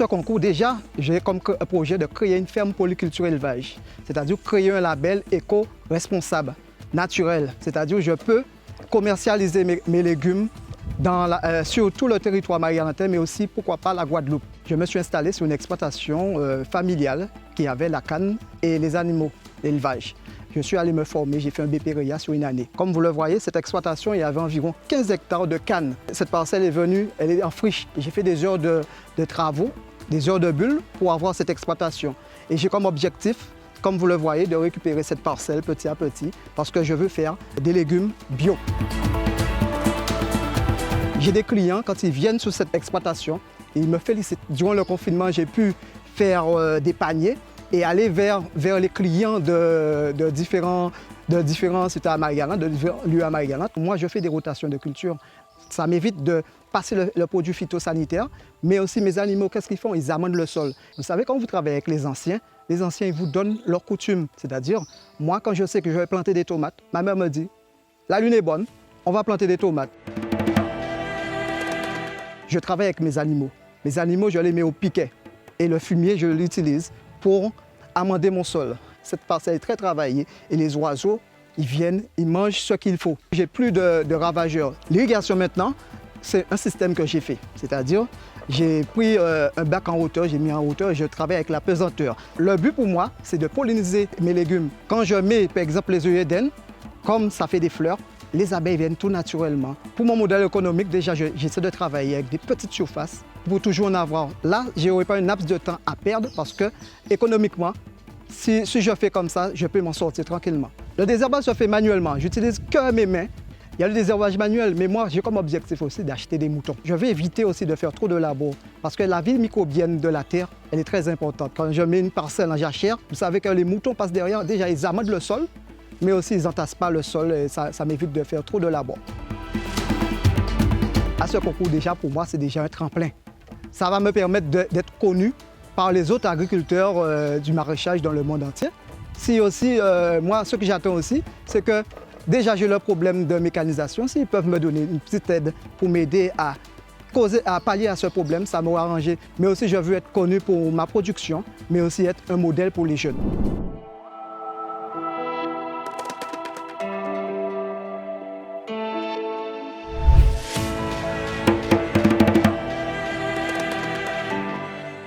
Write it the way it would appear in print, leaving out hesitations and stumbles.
ce concours, déjà, j'ai comme projet de créer une ferme polyculture élevage, c'est-à-dire créer un label éco-responsable, naturel, c'est-à-dire je peux commercialiser mes légumes sur tout le territoire marie-galantais, mais aussi, pourquoi pas, la Guadeloupe. Je me suis installé sur une exploitation familiale qui avait la canne et les animaux, l'élevage. Je suis allé me former, j'ai fait un BPREA sur une année. Comme vous le voyez, cette exploitation, il y avait environ 15 hectares de canne. Cette parcelle est venue, elle est en friche. J'ai fait des heures de travaux, des heures de bulles pour avoir cette exploitation. Et j'ai comme objectif, comme vous le voyez, de récupérer cette parcelle petit à petit parce que je veux faire des légumes bio. J'ai des clients, quand ils viennent sur cette exploitation, ils me félicitent. Durant le confinement, j'ai pu faire des paniers et aller vers les clients de différents sites à Marie-Galante, de différents lieux à Marie-Galante. Moi, je fais des rotations de culture. Ça m'évite de passer le produit phytosanitaire, mais aussi mes animaux, qu'est-ce qu'ils font? Ils amendent le sol. Vous savez, quand vous travaillez avec les anciens, ils vous donnent leurs coutumes. C'est-à-dire, moi, quand je sais que je vais planter des tomates, ma mère me dit, la lune est bonne, on va planter des tomates. Je travaille avec mes animaux. Mes animaux, je les mets au piquet. Et le fumier, je l'utilise pour amender mon sol. Cette parcelle est très travaillée et les oiseaux, ils viennent, ils mangent ce qu'il faut. J'ai plus de ravageurs. L'irrigation maintenant, c'est un système que j'ai fait. C'est-à-dire, j'ai pris un bac en hauteur, j'ai mis en hauteur et je travaille avec la pesanteur. Le but pour moi, c'est de polliniser mes légumes. Quand je mets, par exemple, les œillets d'aine, comme ça fait des fleurs, les abeilles viennent tout naturellement. Pour mon modèle économique, déjà, j'essaie de travailler avec des petites surfaces pour toujours en avoir. Là, je n'aurai pas une laps de temps à perdre parce que, économiquement, si je fais comme ça, je peux m'en sortir tranquillement. Le désherbage se fait manuellement. J'utilise que mes mains. Il y a le désherbage manuel, mais moi, j'ai comme objectif aussi d'acheter des moutons. Je vais éviter aussi de faire trop de labor parce que la vie microbienne de la terre, elle est très importante. Quand je mets une parcelle en jachère, vous savez que les moutons passent derrière. Déjà, ils amendent le sol, mais aussi ils n'entassent pas le sol et ça m'évite de faire trop de labor. À ce concours, déjà, pour moi, c'est déjà un tremplin. Ça va me permettre d'être connu par les autres agriculteurs du maraîchage dans le monde entier. Si aussi, moi, ce que j'attends aussi, c'est que déjà j'ai le problème de mécanisation. S'ils peuvent me donner une petite aide pour m'aider à pallier à ce problème, ça m'aura arrangé. Mais aussi, je veux être connu pour ma production, mais aussi être un modèle pour les jeunes.